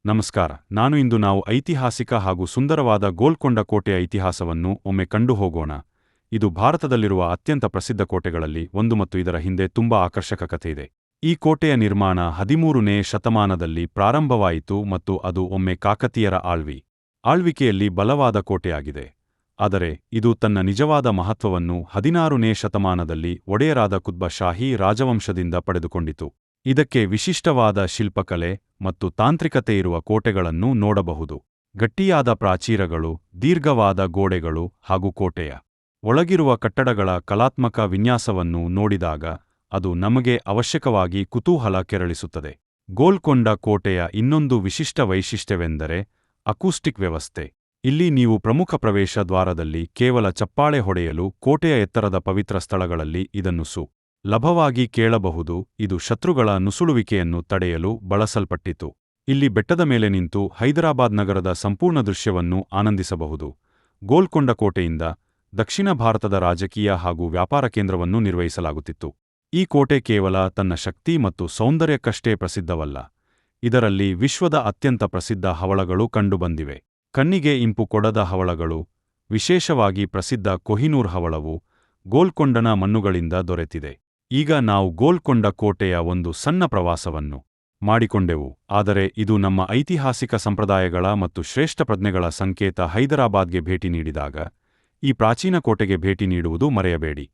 ನಮಸ್ಕಾರ. ನಾವು ಐತಿಹಾಸಿಕ ಹಾಗೂ ಸುಂದರವಾದ ಗೋಲ್ಕೊಂಡ ಕೋಟೆಯ ಇತಿಹಾಸವನ್ನು ಒಮ್ಮೆ ಕಂಡು ಹೋಗೋಣ. ಇದು ಭಾರತದಲ್ಲಿರುವ ಅತ್ಯಂತ ಪ್ರಸಿದ್ಧ ಕೋಟೆಗಳಲ್ಲಿ ಒಂದು ಮತ್ತು ಇದರ ಹಿಂದೆ ತುಂಬಾ ಆಕರ್ಷಕ ಕಥೆಯಿದೆ. ಈ ಕೋಟೆಯ ನಿರ್ಮಾಣ 13ನೇ ಶತಮಾನದಲ್ಲಿ ಪ್ರಾರಂಭವಾಯಿತು ಮತ್ತು ಅದು ಒಮ್ಮೆ ಕಾಕತೀಯರ ಆಳ್ವಿಕೆಯಲ್ಲಿ ಬಲವಾದ ಕೋಟೆಯಾಗಿದೆ. ಆದರೆ ಇದು ತನ್ನ ನಿಜವಾದ ಮಹತ್ವವನ್ನು 16ನೇ ಶತಮಾನದಲ್ಲಿ ಒಡೆಯರಾದ ಕುತ್ಬ ಶಾಹಿ ರಾಜವಂಶದಿಂದ ಪಡೆದುಕೊಂಡಿತು. ಇದಕ್ಕೆ ವಿಶಿಷ್ಟವಾದ ಶಿಲ್ಪಕಲೆ ಮತ್ತು ತಾಂತ್ರಿಕತೆ ಇರುವ ಕೋಟೆಗಳನ್ನು ನೋಡಬಹುದು. ಗಟ್ಟಿಯಾದ ಪ್ರಾಚೀರಗಳು, ದೀರ್ಘವಾದ ಗೋಡೆಗಳು ಹಾಗೂ ಕೋಟೆಯ ಒಳಗಿರುವ ಕಟ್ಟಡಗಳ ಕಲಾತ್ಮಕ ವಿನ್ಯಾಸವನ್ನು ನೋಡಿದಾಗ ಅದು ನಮಗೆ ಅವಶ್ಯಕವಾಗಿ ಕುತೂಹಲ ಕೆರಳಿಸುತ್ತದೆ. ಗೋಲ್ಕೊಂಡ ಕೋಟೆಯ ಇನ್ನೊಂದು ವಿಶಿಷ್ಟ ವೈಶಿಷ್ಟ್ಯವೆಂದರೆ ಅಕೂಸ್ಟಿಕ್ ವ್ಯವಸ್ಥೆ. ಇಲ್ಲಿ ನೀವು ಪ್ರಮುಖ ಪ್ರವೇಶ ದ್ವಾರದಲ್ಲಿ ಕೇವಲ ಚಪ್ಪಾಳೆ ಹೊಡೆಯಲು ಕೋಟೆಯ ಎತ್ತರದ ಪವಿತ್ರ ಸ್ಥಳಗಳಲ್ಲಿ ಇದನ್ನು ಸುಲಭವಾಗಿ ಕೇಳಬಹುದು. ಇದು ಶತ್ರುಗಳ ನುಸುಳುವಿಕೆಯನ್ನು ತಡೆಯಲು ಬಳಸಲ್ಪಟ್ಟಿತು. ಇಲ್ಲಿ ಬೆಟ್ಟದ ಮೇಲೆ ನಿಂತು ಹೈದರಾಬಾದ್ ನಗರದ ಸಂಪೂರ್ಣ ದೃಶ್ಯವನ್ನು ಆನಂದಿಸಬಹುದು. ಗೋಲ್ಕೊಂಡ ಕೋಟೆಯಿಂದ ದಕ್ಷಿಣ ಭಾರತದ ರಾಜಕೀಯ ಹಾಗೂ ವ್ಯಾಪಾರ ಕೇಂದ್ರವನ್ನು ನಿರ್ವಹಿಸಲಾಗುತ್ತಿತ್ತು. ಈ ಕೋಟೆ ಕೇವಲ ತನ್ನ ಶಕ್ತಿ ಮತ್ತು ಸೌಂದರ್ಯಕ್ಕಷ್ಟೇ ಪ್ರಸಿದ್ಧವಲ್ಲ. ಇದರಲ್ಲಿ ವಿಶ್ವದ ಅತ್ಯಂತ ಪ್ರಸಿದ್ಧ ಹವಳಗಳು ಕಂಡುಬಂದಿವೆ. ಕಣ್ಣಿಗೆ ಇಂಪು ಕೊಡದ ಹವಳಗಳು, ವಿಶೇಷವಾಗಿ ಪ್ರಸಿದ್ಧ ಕೊಹಿನೂರ್ ಹವಳವು ಗೋಲ್ಕೊಂಡನ ಮಣ್ಣುಗಳಿಂದ ದೊರೆತಿದೆ. ಈಗ ನಾವು ಗೋಲ್ಕೊಂಡ ಕೋಟೆಯ ಒಂದು ಸಣ್ಣ ಪ್ರವಾಸವನ್ನು ಮಾಡಿಕೊಂಡೆವು, ಆದರೆ ಇದು ನಮ್ಮ ಐತಿಹಾಸಿಕ ಸಂಪ್ರದಾಯಗಳ ಮತ್ತು ಶ್ರೇಷ್ಠ ಪ್ರಜ್ಞೆಗಳ ಸಂಕೇತ. ಹೈದರಾಬಾದ್ಗೆ ಭೇಟಿ ನೀಡಿದಾಗ ಈ ಪ್ರಾಚೀನ ಕೋಟೆಗೆ ಭೇಟಿ ನೀಡುವುದು ಮರೆಯಬೇಡಿ.